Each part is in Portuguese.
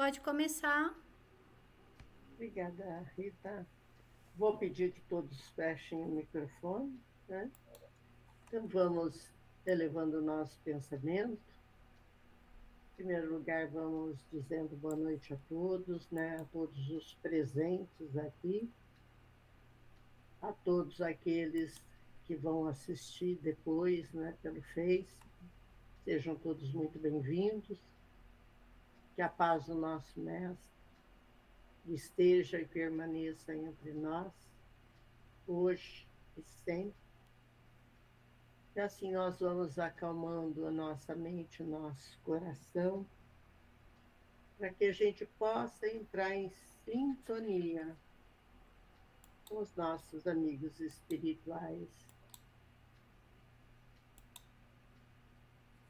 Pode começar. Obrigada, Rita. Vou pedir que todos fechem o microfone, né? Então, vamos elevando o nosso pensamento. Em primeiro lugar, vamos dizendo boa noite a todos, né? A todos os presentes aqui, a todos aqueles que vão assistir depois, né, pelo Face. Sejam todos muito bem-vindos. Que a paz do nosso Mestre esteja e permaneça entre nós, hoje e sempre. E assim nós vamos acalmando a nossa mente, o nosso coração, para que a gente possa entrar em sintonia com os nossos amigos espirituais.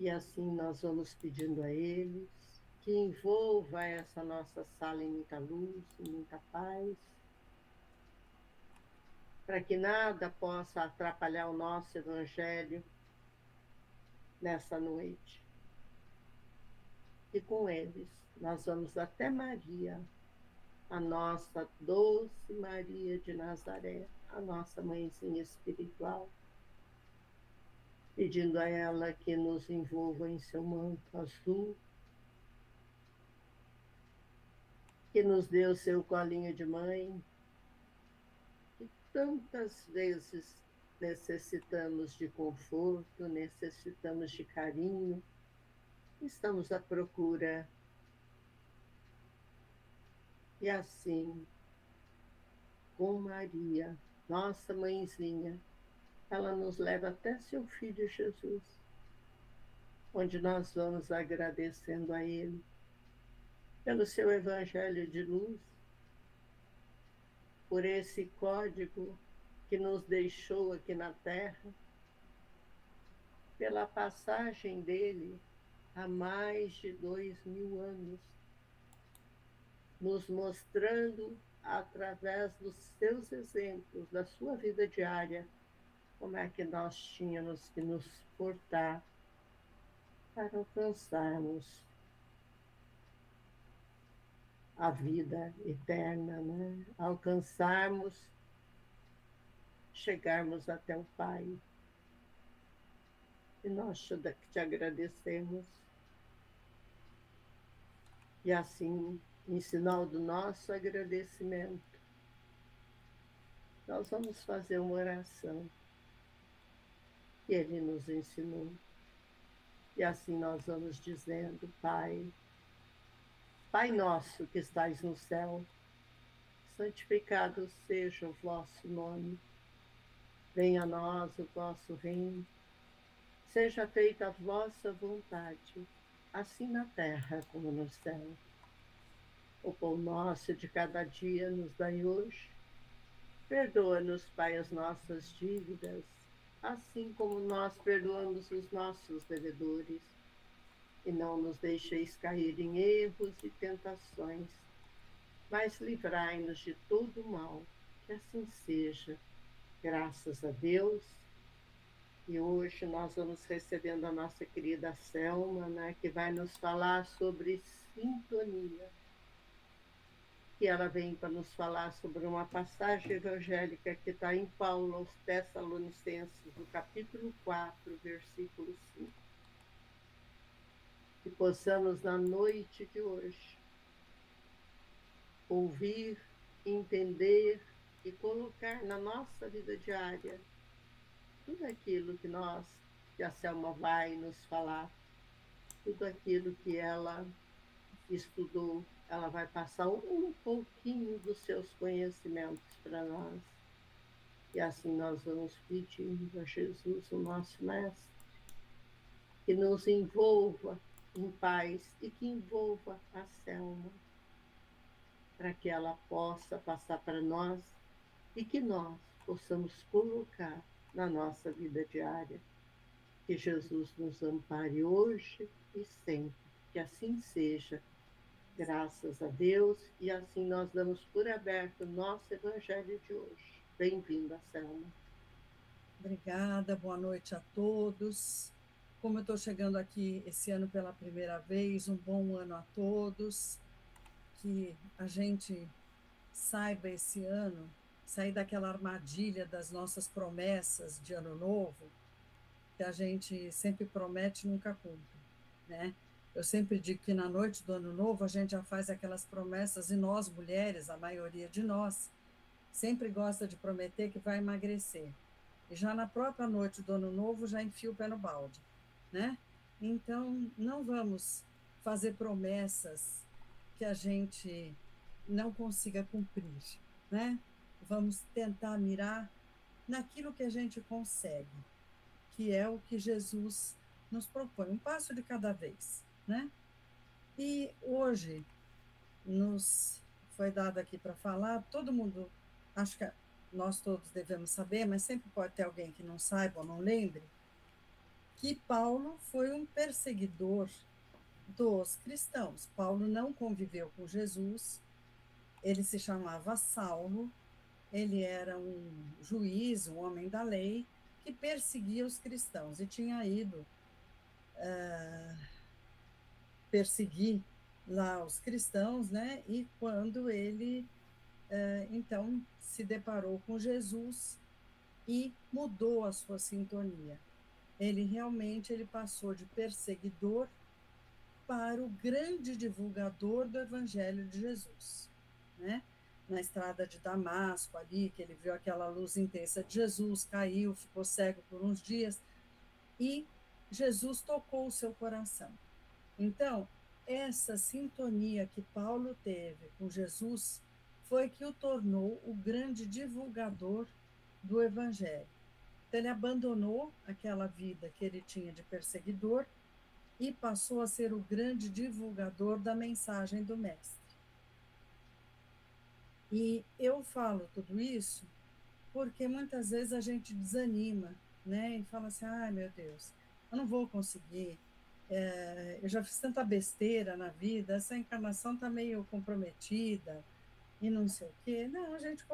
E assim nós vamos pedindo a eles que envolva essa nossa sala em muita luz, em muita paz, para que nada possa atrapalhar o nosso evangelho nessa noite. E com eles nós vamos até Maria, a nossa doce Maria de Nazaré, a nossa mãezinha espiritual, pedindo a ela que nos envolva em seu manto azul, que nos dê o seu colinho de mãe, que tantas vezes necessitamos de conforto, necessitamos de carinho, estamos à procura. E assim, com Maria, nossa mãezinha, ela nos leva até seu filho Jesus, onde nós vamos agradecendo a Ele pelo seu evangelho de luz, por esse código que nos deixou aqui na Terra, pela passagem dele há mais de 2000 anos, nos mostrando, através dos seus exemplos, da sua vida diária, como é que nós tínhamos que nos portar para alcançarmos a vida eterna, né? Alcançarmos, chegarmos até o Pai. E nós te agradecemos. E assim, em sinal do nosso agradecimento, nós vamos fazer uma oração que Ele nos ensinou. E assim nós vamos dizendo: Pai, Pai nosso que estais no céu, santificado seja o vosso nome. Venha a nós o vosso reino. Seja feita a vossa vontade, assim na terra como no céu. O pão nosso de cada dia nos dai hoje. Perdoa-nos, Pai, as nossas dívidas, assim como nós perdoamos os nossos devedores. E não nos deixeis cair em erros e tentações, mas livrai-nos de todo mal, que assim seja. Graças a Deus. E hoje nós vamos recebendo a nossa querida Selma, né, que vai nos falar sobre sintonia. E ela vem para nos falar sobre uma passagem evangélica que está em Paulo aos Tessalonicenses, no capítulo 4, versículo 5. Que possamos, na noite de hoje, ouvir, entender e colocar na nossa vida diária tudo aquilo que a Selma vai nos falar, tudo aquilo que ela estudou, ela vai passar um pouquinho dos seus conhecimentos para nós. E assim nós vamos pedindo a Jesus, o nosso Mestre, que nos envolva em paz e que envolva a Selma, para que ela possa passar para nós e que nós possamos colocar na nossa vida diária. Que Jesus nos ampare hoje e sempre. Que assim seja. Graças a Deus, e assim nós damos por aberto o nosso Evangelho de hoje. Bem-vinda, Selma. Obrigada, boa noite a todos. Como eu estou chegando aqui esse ano pela primeira vez, um bom ano a todos. que a gente saiba esse ano sair daquela armadilha das nossas promessas de ano novo, que a gente sempre promete e nunca cumpre, né? Eu sempre digo que na noite do ano novo a gente já faz aquelas promessas, e nós mulheres, a maioria de nós, sempre gosta de prometer que vai emagrecer. E já na própria noite do ano novo já enfia o pé no balde, né? Então, não vamos fazer promessas que a gente não consiga cumprir, né? Vamos tentar mirar naquilo que a gente consegue, que é o que Jesus nos propõe, um passo de cada vez, né? E hoje nos foi dado aqui para falar, todo mundo, acho que nós todos devemos saber, mas sempre pode ter alguém que não saiba ou não lembre, que Paulo foi um perseguidor dos cristãos. Paulo não conviveu com Jesus, ele se chamava Saulo, ele era um juiz, um homem da lei, que perseguia os cristãos e tinha ido perseguir lá os cristãos, né? E quando ele, então, se deparou com Jesus e mudou a sua sintonia. Ele passou de perseguidor para o grande divulgador do Evangelho de Jesus, né? Na estrada de Damasco, ali, que ele viu aquela luz intensa de Jesus, caiu, ficou cego por uns dias, e Jesus tocou o seu coração. Então, essa sintonia que Paulo teve com Jesus foi que o tornou o grande divulgador do Evangelho. Então, ele abandonou aquela vida que ele tinha de perseguidor e passou a ser o grande divulgador da mensagem do Mestre. E eu falo tudo isso porque muitas vezes a gente desanima, né? E fala assim, ai meu Deus, eu não vou conseguir, eu já fiz tanta besteira na vida, essa encarnação está meio comprometida e não sei o quê. Não, a gente,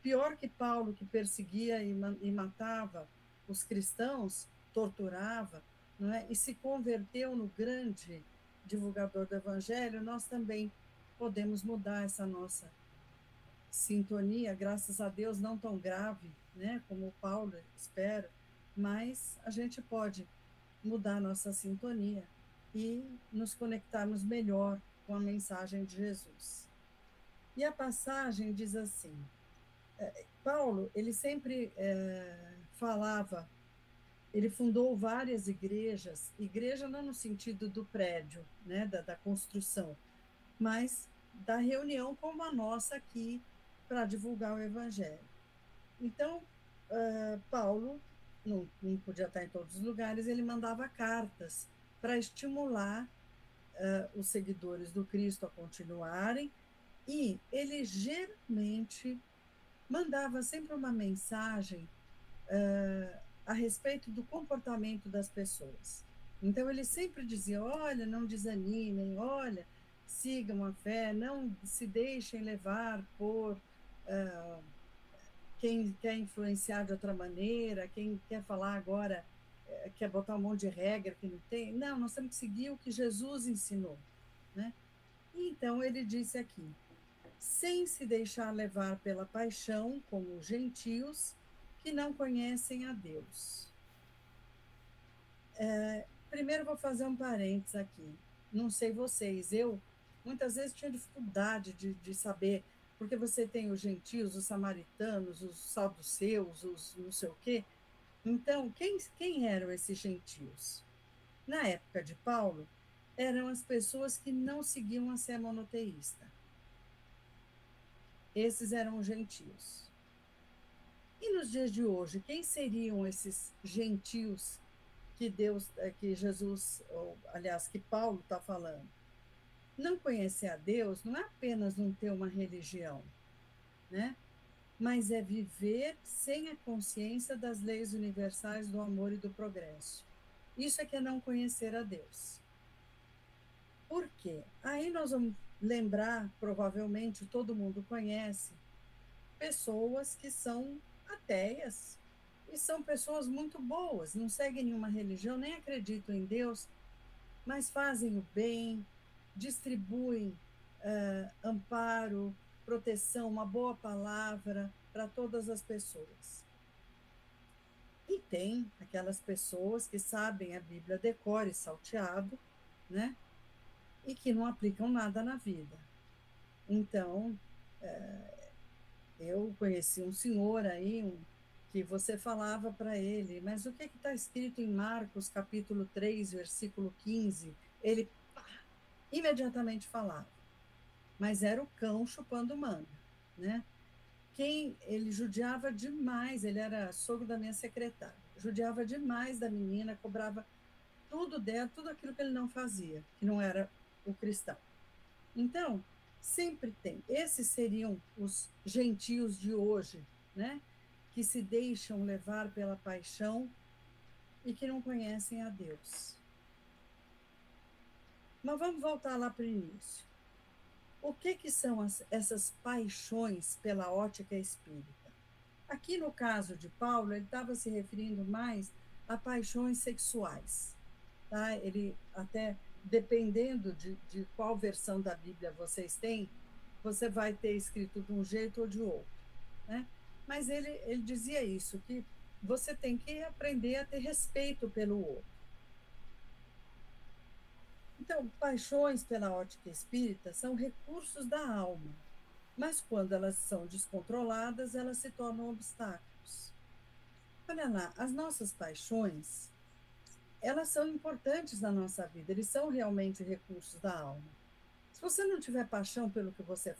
pior que Paulo, que perseguia e matava os cristãos, torturava, não é? E se converteu no grande divulgador do Evangelho, nós também podemos mudar essa nossa sintonia, graças a Deus, não tão grave, né, como o Paulo espera, mas a gente pode mudar a nossa sintonia e nos conectarmos melhor com a mensagem de Jesus. E a passagem diz assim, Paulo, ele sempre falava, ele fundou várias igrejas, igreja não no sentido do prédio, né, da construção, mas da reunião como a nossa aqui, para divulgar o Evangelho. Então, Paulo não podia estar em todos os lugares, ele mandava cartas para estimular os seguidores do Cristo a continuarem, e ele geralmente mandava sempre uma mensagem a respeito do comportamento das pessoas. Então, ele sempre dizia, olha, não desanimem, olha, sigam a fé, não se deixem levar por quem quer influenciar de outra maneira, quem quer falar agora, quer botar um monte de regra que não tem. Não, nós temos que seguir o que Jesus ensinou, né? E então ele disse aqui, sem se deixar levar pela paixão, como os gentios que não conhecem a Deus. Primeiro vou fazer um parênteses aqui. Não sei vocês, eu muitas vezes tinha dificuldade de saber, porque você tem os gentios, os samaritanos, os saduceus, os não sei o quê. Então, quem eram esses gentios? Na época de Paulo, eram as pessoas que não seguiam a fé monoteísta. Esses eram os gentios. E nos dias de hoje, quem seriam esses gentios que Jesus, ou, aliás, que Paulo está falando? Não conhecer a Deus não é apenas não ter uma religião, né? Mas é viver sem a consciência das leis universais do amor e do progresso. Isso é que é não conhecer a Deus. Por quê? Aí nós vamos lembrar, provavelmente todo mundo conhece, pessoas que são ateias, e são pessoas muito boas, não seguem nenhuma religião, nem acreditam em Deus, mas fazem o bem, distribuem amparo, proteção, uma boa palavra para todas as pessoas. E tem aquelas pessoas que sabem a Bíblia de cor e salteado, né? E que não aplicam nada na vida. Então, eu conheci um senhor aí, que você falava para ele, mas o que está escrito em Marcos, capítulo 3, versículo 15? Ele imediatamente falava, mas era o cão chupando manga, né? Ele judiava demais, ele era sogro da minha secretária, judiava demais da menina, cobrava tudo dela, tudo aquilo que ele não fazia, que não era o cristão. Então, sempre tem. Esses seriam os gentios de hoje, né? Que se deixam levar pela paixão e que não conhecem a Deus. Mas vamos voltar lá para o início. O que são essas paixões pela ótica espírita? Aqui no caso de Paulo, ele estava se referindo mais a paixões sexuais. Tá? Ele até, dependendo de qual versão da Bíblia vocês têm, você vai ter escrito de um jeito ou de outro. Né? Mas ele dizia isso, que você tem que aprender a ter respeito pelo outro. Então, paixões pela ótica espírita são recursos da alma, mas quando elas são descontroladas, elas se tornam obstáculos. Olha lá, as nossas paixões, elas são importantes na nossa vida, eles são realmente recursos da alma. Se você não tiver paixão pelo que você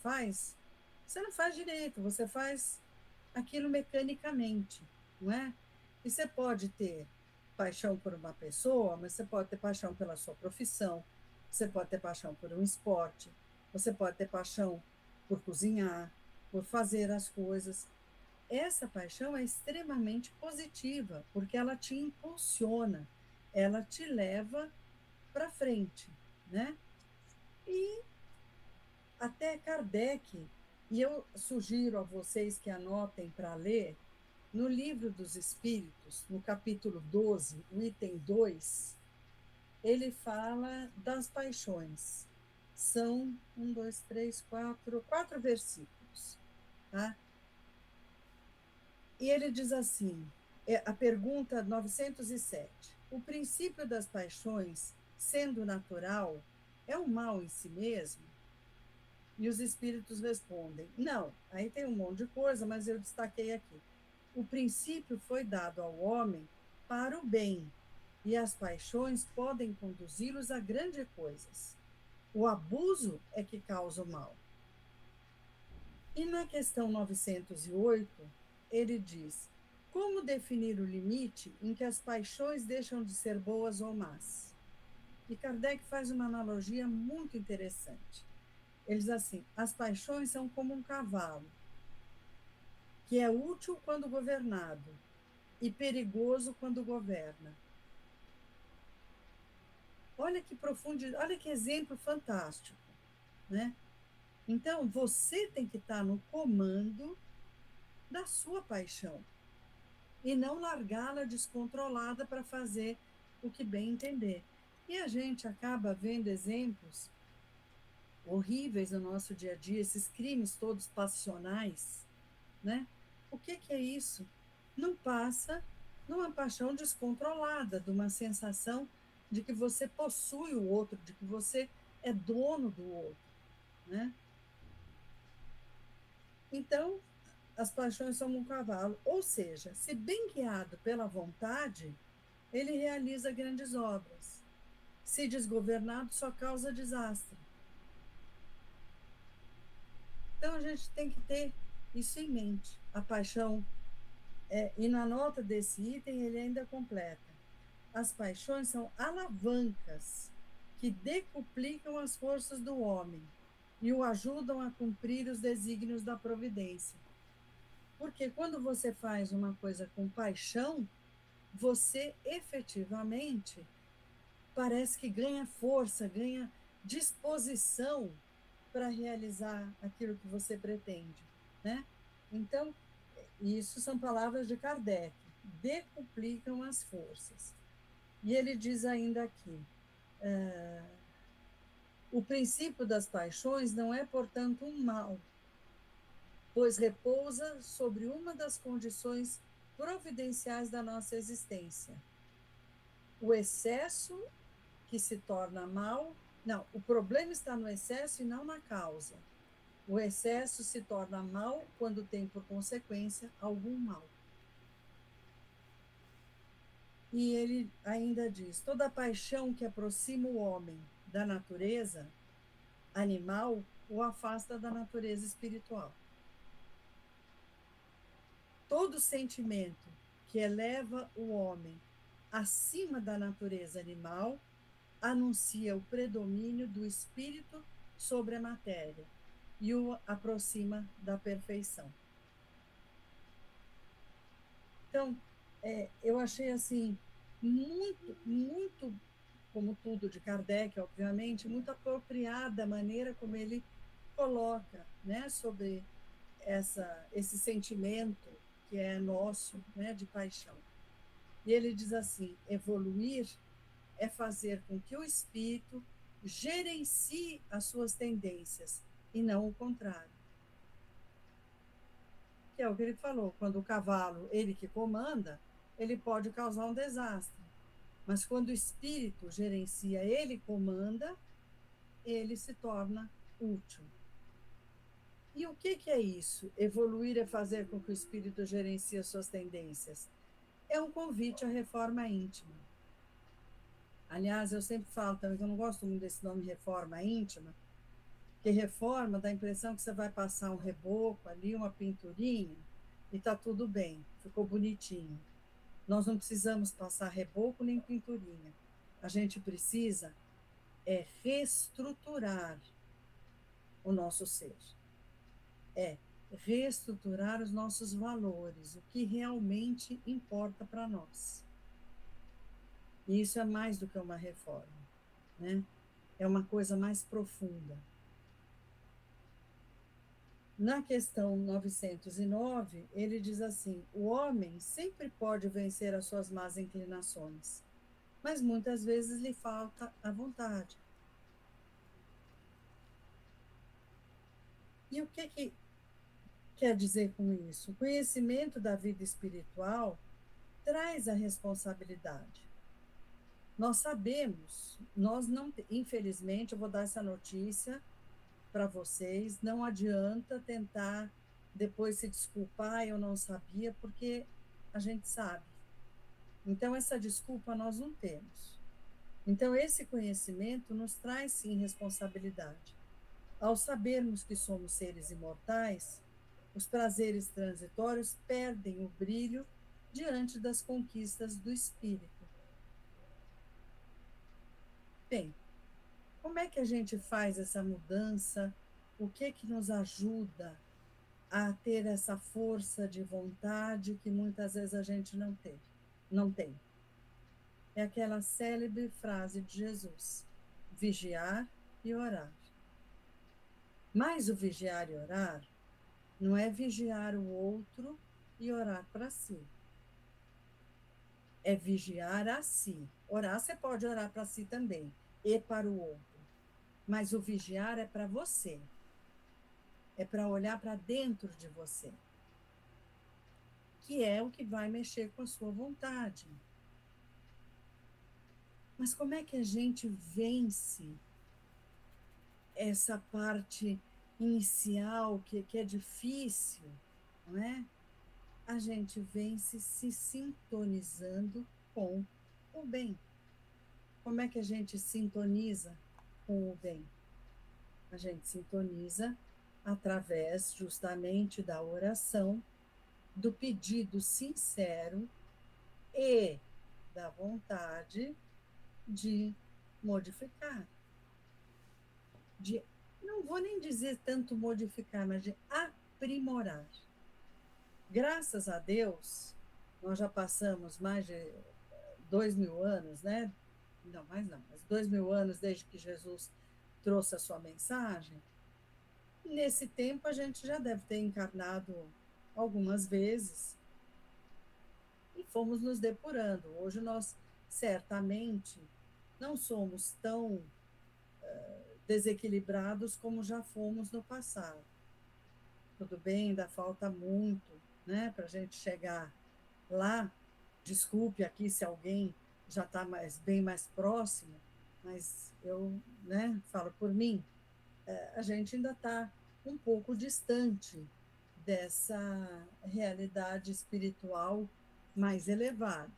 não faz direito, você faz aquilo mecanicamente, não é? E você pode ter paixão por uma pessoa, mas você pode ter paixão pela sua profissão, você pode ter paixão por um esporte, você pode ter paixão por cozinhar, por fazer as coisas. Essa paixão é extremamente positiva, porque ela te impulsiona, ela te leva para frente, né? E até Kardec, e eu sugiro a vocês que anotem para ler, no Livro dos Espíritos, no capítulo 12, o item 2, ele fala das paixões. São quatro versículos. Tá? E ele diz assim, a pergunta 907, o princípio das paixões, sendo natural, é um mal em si mesmo? E os espíritos respondem, não. Aí tem um monte de coisa, mas eu destaquei aqui. O princípio foi dado ao homem para o bem, e as paixões podem conduzi-los a grandes coisas. O abuso é que causa o mal. E na questão 908, ele diz, como definir o limite em que as paixões deixam de ser boas ou más? E Kardec faz uma analogia muito interessante. Ele diz assim, as paixões são como um cavalo, que é útil quando governado e perigoso quando governa. Olha que profundo, olha que exemplo fantástico, né? Então, você tem que estar no comando da sua paixão e não largá-la descontrolada para fazer o que bem entender. E a gente acaba vendo exemplos horríveis no nosso dia a dia, esses crimes todos passionais, né? O que é isso? Não passa de uma paixão descontrolada, de uma sensação de que você possui o outro, de que você é dono do outro, né? Então, as paixões são um cavalo, ou seja, se bem guiado pela vontade, ele realiza grandes obras. Se desgovernado, só causa desastre. Então, a gente tem que ter isso em mente. A paixão, e na nota desse item, ele ainda completa. As paixões são alavancas que decuplicam as forças do homem e o ajudam a cumprir os desígnios da providência. Porque quando você faz uma coisa com paixão, você efetivamente parece que ganha força, ganha disposição para realizar aquilo que você pretende, né? Então, isso são palavras de Kardec, decuplicam as forças. E ele diz ainda aqui, O princípio das paixões não é, portanto, um mal, pois repousa sobre uma das condições providenciais da nossa existência. O excesso que se torna mal, não, o problema está no excesso e não na causa. O excesso se torna mal quando tem por consequência algum mal. E ele ainda diz: toda paixão que aproxima o homem da natureza animal o afasta da natureza espiritual. Todo sentimento que eleva o homem acima da natureza animal anuncia o predomínio do espírito sobre a matéria e o aproxima da perfeição. Então, eu achei assim, muito, como tudo de Kardec, obviamente, muito apropriada a maneira como ele coloca, né, sobre esse sentimento que é nosso, né, de paixão. E ele diz assim: evoluir é fazer com que o espírito gerencie as suas tendências e não o contrário. Que é o que ele falou, quando o cavalo, ele que comanda, ele pode causar um desastre. Mas quando o espírito gerencia, ele comanda, ele se torna útil. E o que é isso? Evoluir é fazer com que o espírito gerencie as suas tendências. É um convite à reforma íntima. Aliás, eu sempre falo também que eu não gosto muito desse nome reforma íntima, porque reforma dá a impressão que você vai passar um reboco ali, uma pinturinha, e está tudo bem, ficou bonitinho. Nós não precisamos passar reboco nem pinturinha. A gente precisa reestruturar o nosso ser. Reestruturar os nossos valores, o que realmente importa para nós. E isso é mais do que uma reforma, né? É uma coisa mais profunda. Na questão 909, ele diz assim: o homem sempre pode vencer as suas más inclinações, mas muitas vezes lhe falta a vontade. E o que quer dizer com isso? O conhecimento da vida espiritual traz a responsabilidade. Nós sabemos, nós não, infelizmente, eu vou dar essa notícia para vocês, não adianta tentar depois se desculpar, eu não sabia, porque a gente sabe. Então, essa desculpa nós não temos. Então, esse conhecimento nos traz, sim, responsabilidade. Ao sabermos que somos seres imortais, os prazeres transitórios perdem o brilho diante das conquistas do espírito. Bem, como é que a gente faz essa mudança? O que nos ajuda a ter essa força de vontade que muitas vezes a gente não tem? É aquela célebre frase de Jesus: vigiar e orar. Mas o vigiar e orar não é vigiar o outro e orar para si. É vigiar a si. Orar, você pode orar para si também, e para o outro. Mas o vigiar é para você. É para olhar para dentro de você. Que é o que vai mexer com a sua vontade. Mas como é que a gente vence essa parte inicial que é difícil, não é? A gente vence se sintonizando com o bem. Como é que a gente sintoniza com o bem? A gente sintoniza através justamente da oração, do pedido sincero e da vontade de modificar. Não vou nem dizer tanto modificar, mas de aprimorar. Graças a Deus, nós já passamos mais de 2000 anos, né? Não, mais não, mas 2000 anos desde que Jesus trouxe a sua mensagem. Nesse tempo, a gente já deve ter encarnado algumas vezes e fomos nos depurando. Hoje nós, certamente, não somos tão desequilibrados como já fomos no passado. Tudo bem, ainda falta muito, né, para a gente chegar lá. Desculpe aqui se alguém já está bem mais próximo, mas eu, né, falo por mim, a gente ainda está um pouco distante dessa realidade espiritual mais elevada.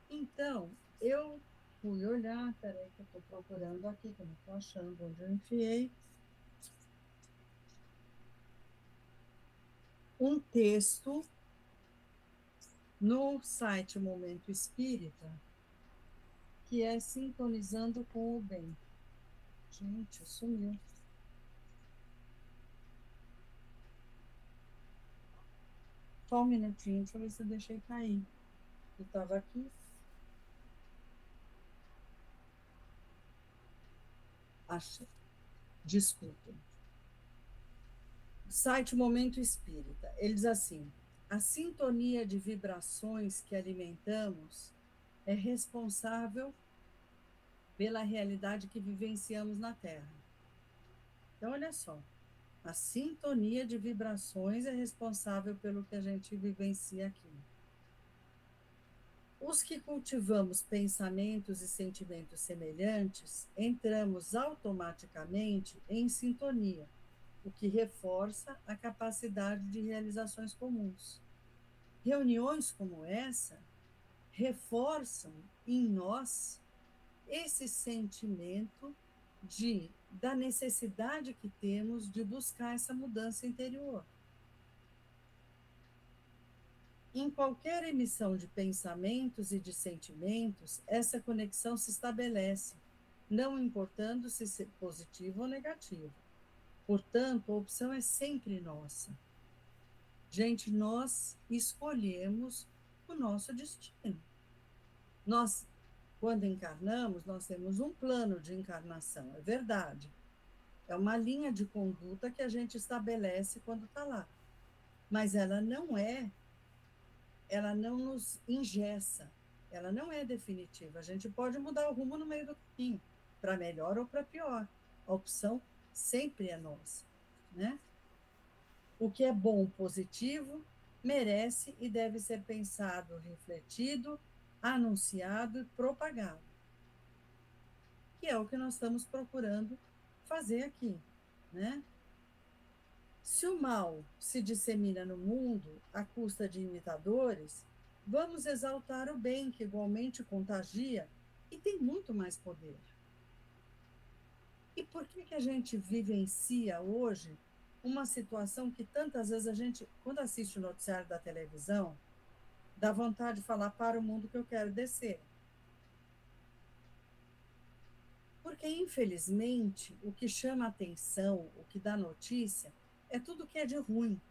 Então, eu fui olhar, peraí que eu estou procurando aqui, que eu não estou achando onde eu enfiei, um texto no site Momento Espírita, que é Sintonizando com o Bem. Gente, sumiu. Só um minutinho, deixa eu ver se eu deixei cair. Eu estava aqui. Achei. Desculpa. Site Momento Espírita. Ele diz assim: a sintonia de vibrações que alimentamos é responsável pela realidade que vivenciamos na Terra. Então, olha só. A sintonia de vibrações é responsável pelo que a gente vivencia aqui. Os que cultivamos pensamentos e sentimentos semelhantes, entramos automaticamente em sintonia, o que reforça a capacidade de realizações comuns. Reuniões como essa reforçam em nós esse sentimento da necessidade que temos de buscar essa mudança interior. Em qualquer emissão de pensamentos e de sentimentos, essa conexão se estabelece, não importando se é positivo ou negativo. Portanto, a opção é sempre nossa. Gente, nós escolhemos o nosso destino. Nós, quando encarnamos, nós temos um plano de encarnação, é verdade. É uma linha de conduta que a gente estabelece quando está lá. Mas ela não nos engessa, ela não é definitiva. A gente pode mudar o rumo no meio do caminho, para melhor ou para pior. A opção sempre é nossa, né? O que é bom, positivo, merece e deve ser pensado, refletido, anunciado e propagado. Que é o que nós estamos procurando fazer aqui, né? Se o mal se dissemina no mundo à custa de imitadores, vamos exaltar o bem, que igualmente contagia e tem muito mais poder. E por que a gente vivencia hoje uma situação que tantas vezes a gente, quando assiste o noticiário da televisão, dá vontade de falar para o mundo que eu quero descer? Porque, infelizmente, o que chama atenção, o que dá notícia, é tudo que é de ruim.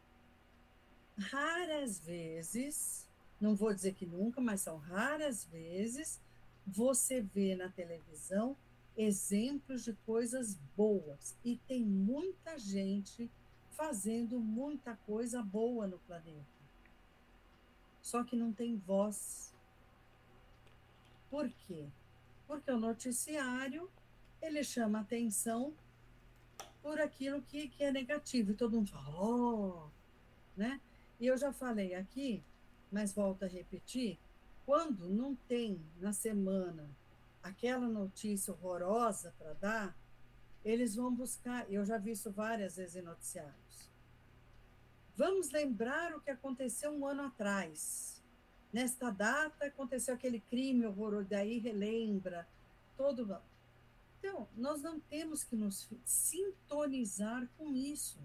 Raras vezes, não vou dizer que nunca, mas são raras vezes, você vê na televisão exemplos de coisas boas. E tem muita gente fazendo muita coisa boa no planeta. Só que não tem voz. Por quê? Porque o noticiário, ele chama atenção por aquilo que é negativo. E todo mundo fala, oh, né? E eu já falei aqui, mas volto a repetir, quando não tem na semana aquela notícia horrorosa para dar, eles vão buscar, eu já vi isso várias vezes em noticiários. Vamos lembrar o que aconteceu um ano atrás. Nesta data aconteceu aquele crime horroroso, daí relembra todo. Então, nós não temos que nos sintonizar com isso.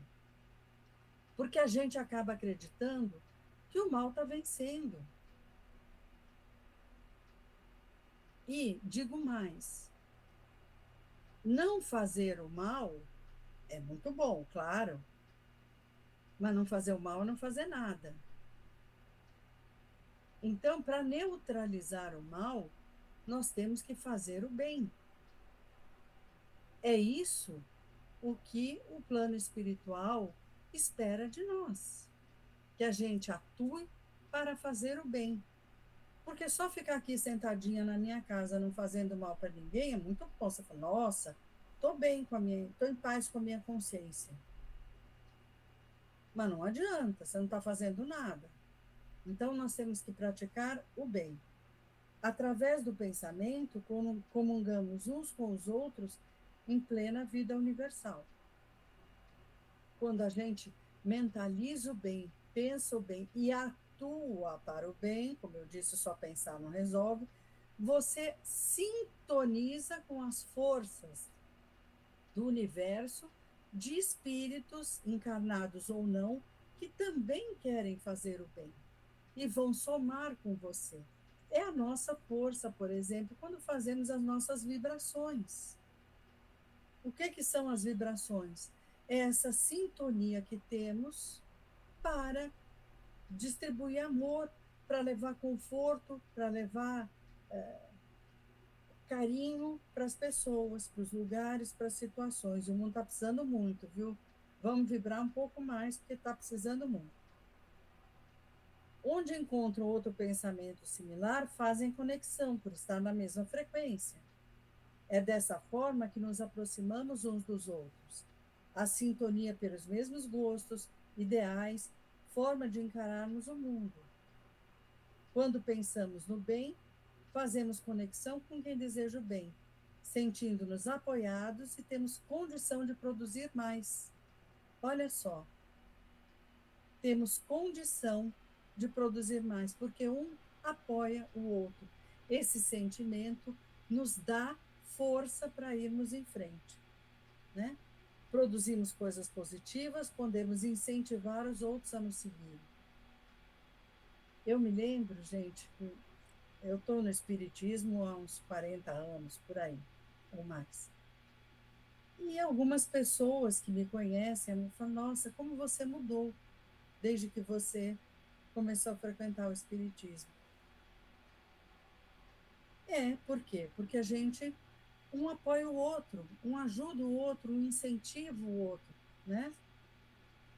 Porque a gente acaba acreditando que o mal está vencendo. E, digo mais, não fazer o mal é muito bom, claro, mas não fazer o mal é não fazer nada. Então, para neutralizar o mal, nós temos que fazer o bem. É isso o que o plano espiritual espera de nós, que a gente atue para fazer o bem. Porque só ficar aqui sentadinha na minha casa, não fazendo mal para ninguém, é muito bom. Você fala, nossa, estou bem estou em paz com a minha consciência. Mas não adianta, você não está fazendo nada. Então, nós temos que praticar o bem. Através do pensamento, comungamos uns com os outros em plena vida universal. Quando a gente mentaliza o bem, pensa o bem e atua para o bem, como eu disse, só pensar não resolve, você sintoniza com as forças do universo, de espíritos, encarnados ou não, que também querem fazer o bem e vão somar com você. É a nossa força, por exemplo, quando fazemos as nossas vibrações. O que são as vibrações? É essa sintonia que temos para distribuir amor, para levar conforto, para levar carinho para as pessoas, para os lugares, para as situações. O mundo está precisando muito, viu? Vamos vibrar um pouco mais, porque está precisando muito. Onde encontram outro pensamento similar, fazem conexão, por estar na mesma frequência. É dessa forma que nos aproximamos uns dos outros. A sintonia pelos mesmos gostos, ideais, forma de encararmos o mundo. Quando pensamos no bem, fazemos conexão com quem deseja o bem, sentindo-nos apoiados e temos condição de produzir mais. Olha só, temos condição de produzir mais, porque um apoia o outro. Esse sentimento nos dá força para irmos em frente, né? Produzimos coisas positivas, podemos incentivar os outros a nos seguir. Eu me lembro, gente, que eu estou no espiritismo há uns 40 anos, por aí, ou mais. E algumas pessoas que me conhecem me falam, nossa, como você mudou desde que você começou a frequentar o espiritismo. Por quê? Porque a gente, um apoia o outro, um ajuda o outro, um incentiva o outro, né?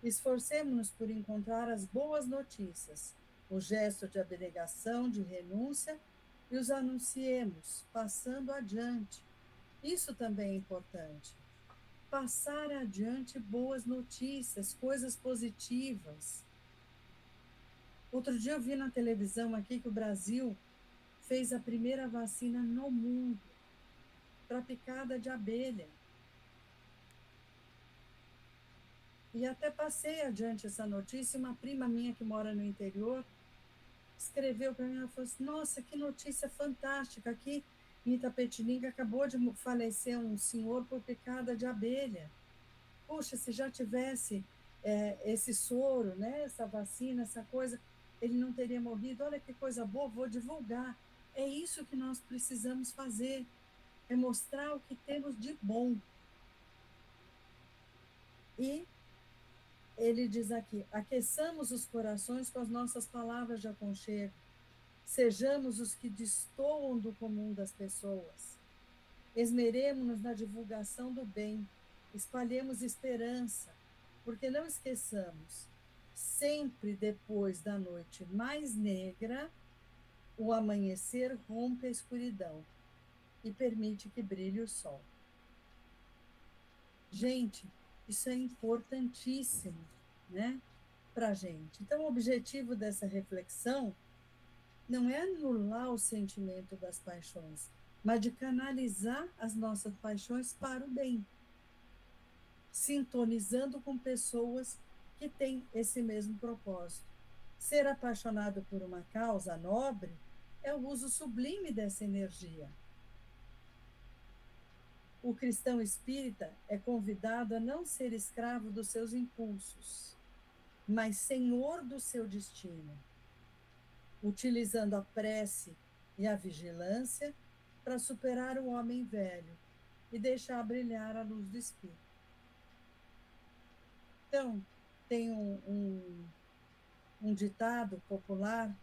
Esforcemos-nos por encontrar as boas notícias, o gesto de abnegação, de renúncia, e os anunciemos, passando adiante. Isso também é importante. Passar adiante boas notícias, coisas positivas. Outro dia eu vi na televisão aqui que o Brasil fez a primeira vacina no mundo para picada de abelha. E até passei adiante essa notícia, uma prima minha que mora no interior escreveu para mim, ela falou assim, nossa, que notícia fantástica, aqui em Itapetininga acabou de falecer um senhor por picada de abelha. Puxa, se já tivesse esse soro, né, essa vacina, essa coisa, ele não teria morrido. Olha que coisa boa, vou divulgar. É isso que nós precisamos fazer, é mostrar o que temos de bom. E ele diz aqui, aqueçamos os corações com as nossas palavras de aconchego, sejamos os que destoam do comum das pessoas, esmeremos-nos na divulgação do bem, espalhemos esperança, porque não esqueçamos, sempre depois da noite mais negra, o amanhecer rompe a escuridão e permite que brilhe o sol. Gente, isso é importantíssimo, né, para a gente. Então, o objetivo dessa reflexão não é anular o sentimento das paixões, mas de canalizar as nossas paixões para o bem, sintonizando com pessoas que têm esse mesmo propósito. Ser apaixonado por uma causa nobre é o uso sublime dessa energia. O cristão espírita é convidado a não ser escravo dos seus impulsos, mas senhor do seu destino, utilizando a prece e a vigilância para superar o homem velho e deixar brilhar a luz do Espírito. Então, tem um ditado popular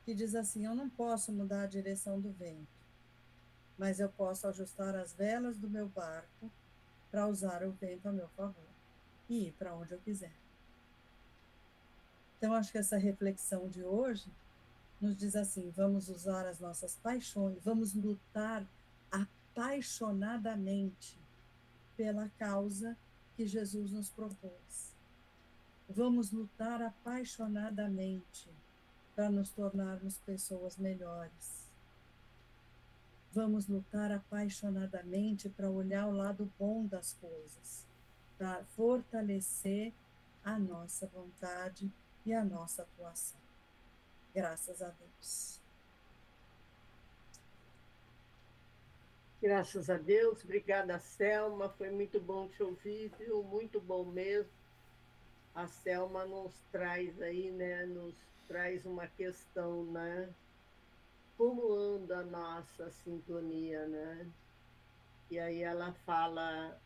que diz assim, eu não posso mudar a direção do vento, mas eu posso ajustar as velas do meu barco para usar o vento a meu favor e ir para onde eu quiser. Então, acho que essa reflexão de hoje nos diz assim, vamos usar as nossas paixões, vamos lutar apaixonadamente pela causa que Jesus nos propôs. Vamos lutar apaixonadamente para nos tornarmos pessoas melhores. Vamos lutar apaixonadamente para olhar o lado bom das coisas, para fortalecer a nossa vontade e a nossa atuação. Graças a Deus. Graças a Deus, obrigada, Selma, foi muito bom te ouvir, viu? Muito bom mesmo. A Selma nos traz aí, né, nos traz uma questão, né? Como anda a nossa sintonia, né? E aí ela fala,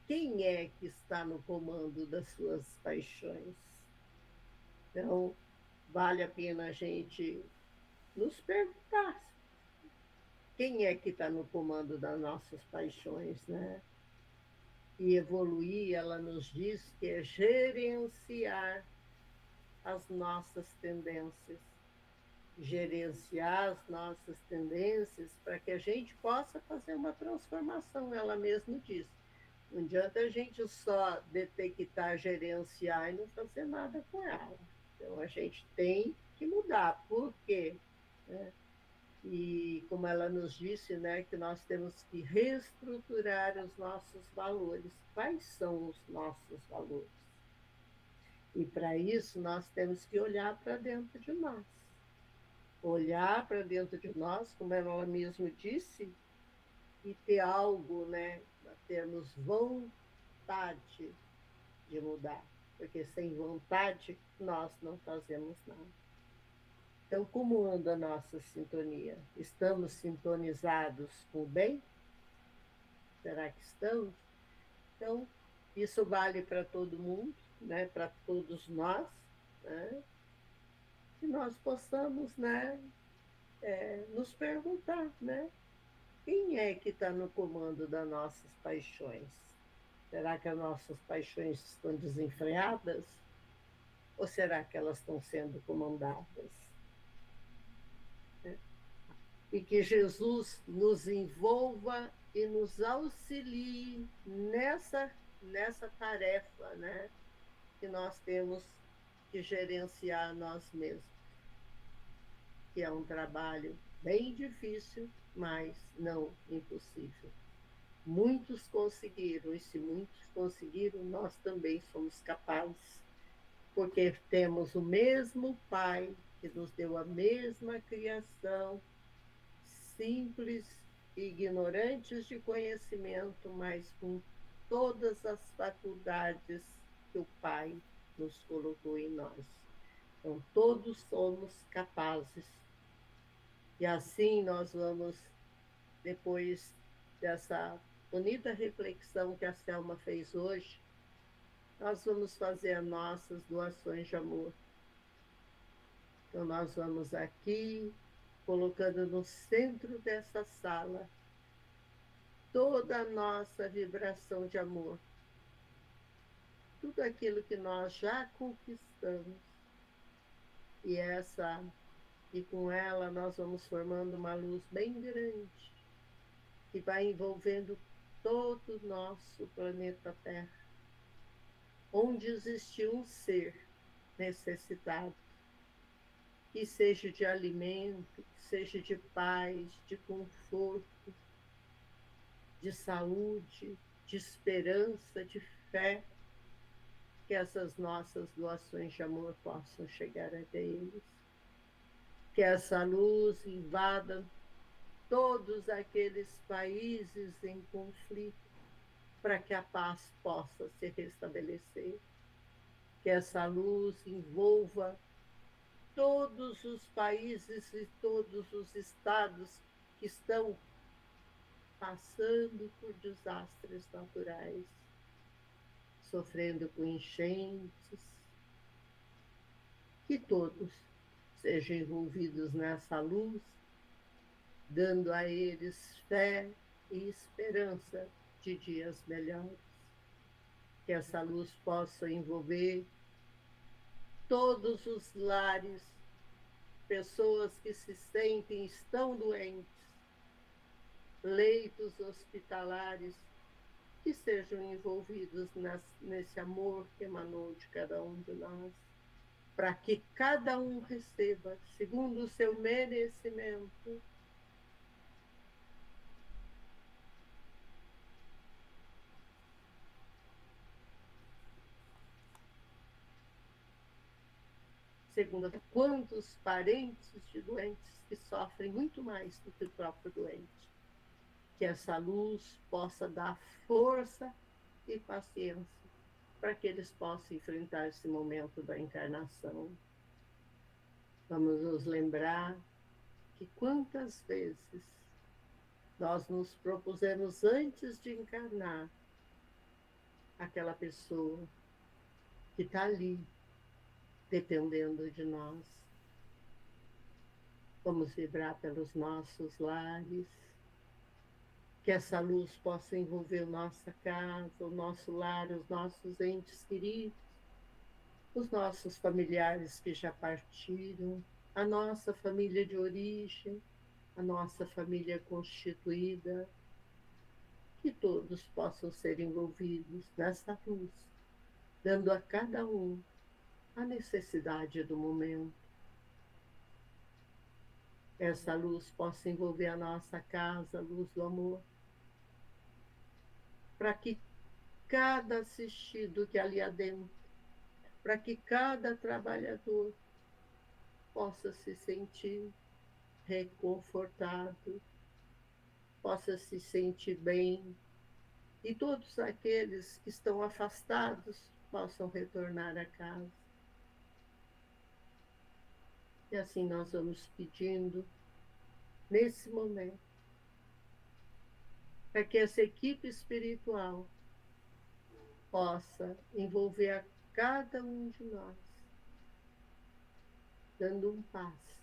quem é que está no comando das suas paixões? Então, vale a pena a gente nos perguntar quem é que está no comando das nossas paixões, né? E evoluir, ela nos diz que é gerenciar as nossas tendências, gerenciar as nossas tendências para que a gente possa fazer uma transformação, ela mesma diz. Não adianta a gente só detectar, gerenciar e não fazer nada com ela. Então a gente tem que mudar. Por quê? E como ela nos disse, né, que nós temos que reestruturar os nossos valores. Quais são os nossos valores? E para isso nós temos que olhar para dentro de nós. Olhar para dentro de nós, como ela mesma disse, e ter algo, né, termos vontade de mudar, porque sem vontade nós não fazemos nada. Então, como anda a nossa sintonia? Estamos sintonizados com o bem? Será que estamos? Então, isso vale para todo mundo, né? Para todos nós, né? Que nós possamos, né, nos perguntar, né? Quem é que está no comando das nossas paixões? Será que as nossas paixões estão desenfreadas? Ou será que elas estão sendo comandadas? E que Jesus nos envolva e nos auxilie nessa tarefa, né, que nós temos que gerenciar nós mesmos, que é um trabalho bem difícil, mas não impossível. Muitos conseguiram, e se muitos conseguiram, nós também somos capazes, porque temos o mesmo Pai que nos deu a mesma criação, simples e ignorantes de conhecimento, mas com todas as faculdades que o Pai nos colocou em nós. Então, todos somos capazes. E assim nós vamos, depois dessa bonita reflexão que a Selma fez hoje, nós vamos fazer as nossas doações de amor. Então, nós vamos aqui, colocando no centro dessa sala toda a nossa vibração de amor, tudo aquilo que nós já conquistamos. E com ela nós vamos formando uma luz bem grande, que vai envolvendo todo o nosso planeta Terra, onde existe um ser necessitado, que seja de alimento, que seja de paz, de conforto, de saúde, de esperança, de fé, que essas nossas doações de amor possam chegar até eles. Que essa luz invada todos aqueles países em conflito, para que a paz possa se restabelecer. Que essa luz envolva todos os países e todos os estados que estão passando por desastres naturais, sofrendo com enchentes, que todos sejam envolvidos nessa luz, dando a eles fé e esperança de dias melhores. Que essa luz possa envolver todos os lares, pessoas que se sentem, estão doentes, leitos hospitalares, que sejam envolvidos nesse amor que emanou de cada um de nós, para que cada um receba, segundo o seu merecimento, segundo quantos parentes de doentes que sofrem muito mais do que o próprio doente. Que essa luz possa dar força e paciência para que eles possam enfrentar esse momento da encarnação. Vamos nos lembrar que quantas vezes nós nos propusemos antes de encarnar aquela pessoa que está ali dependendo de nós. Vamos vibrar pelos nossos lares, que essa luz possa envolver nossa casa, o nosso lar, os nossos entes queridos, os nossos familiares que já partiram, a nossa família de origem, a nossa família constituída, que todos possam ser envolvidos nessa luz, dando a cada um a necessidade do momento. Essa luz possa envolver a nossa casa, a luz do amor, para que cada assistido que ali adentro, para que cada trabalhador possa se sentir reconfortado, possa se sentir bem, e todos aqueles que estão afastados possam retornar a casa. E assim nós vamos pedindo, nesse momento, para que essa equipe espiritual possa envolver a cada um de nós, dando um passe,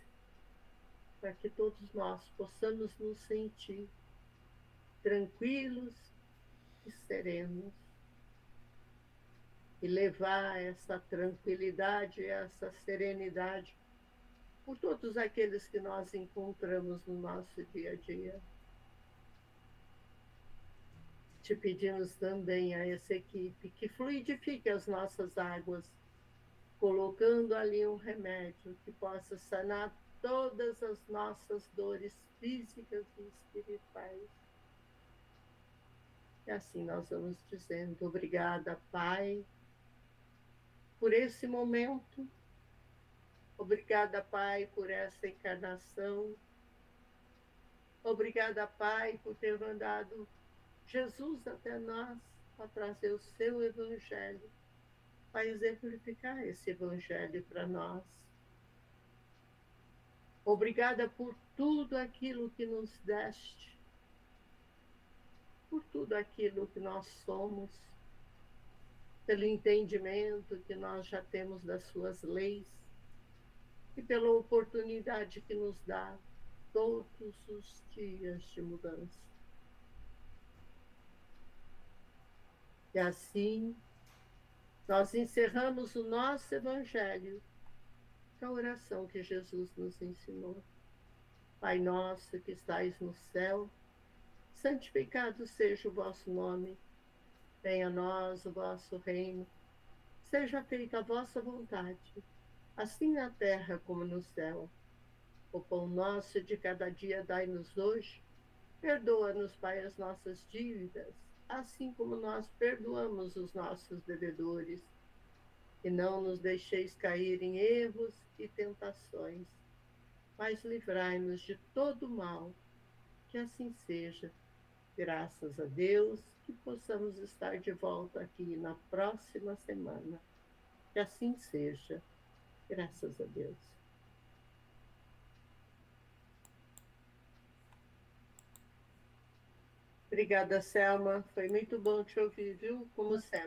para que todos nós possamos nos sentir tranquilos e serenos, e levar essa tranquilidade, essa serenidade por todos aqueles que nós encontramos no nosso dia a dia. Te pedimos também a essa equipe que fluidifique as nossas águas, colocando ali um remédio que possa sanar todas as nossas dores físicas e espirituais. E assim nós vamos dizendo: obrigada, Pai, por esse momento. Obrigada, Pai, por essa encarnação. Obrigada, Pai, por ter mandado Jesus até nós para trazer o seu Evangelho, para exemplificar esse Evangelho para nós. Obrigada por tudo aquilo que nos deste, por tudo aquilo que nós somos, pelo entendimento que nós já temos das suas leis e pela oportunidade que nos dá todos os dias de mudança. E assim, nós encerramos o nosso Evangelho com a oração que Jesus nos ensinou. Pai nosso que estais no céu, santificado seja o vosso nome. Venha a nós o vosso reino. Seja feita a vossa vontade, assim na terra como no céu. O pão nosso de cada dia dai-nos hoje. Perdoa-nos, Pai, as nossas dívidas, assim como nós perdoamos os nossos devedores. E não nos deixeis cair em erros e tentações, mas livrai-nos de todo mal. Que assim seja. Graças a Deus, que possamos estar de volta aqui na próxima semana. Que assim seja. Graças a Deus. Obrigada, Selma. Foi muito bom te ouvir, viu? Como sempre.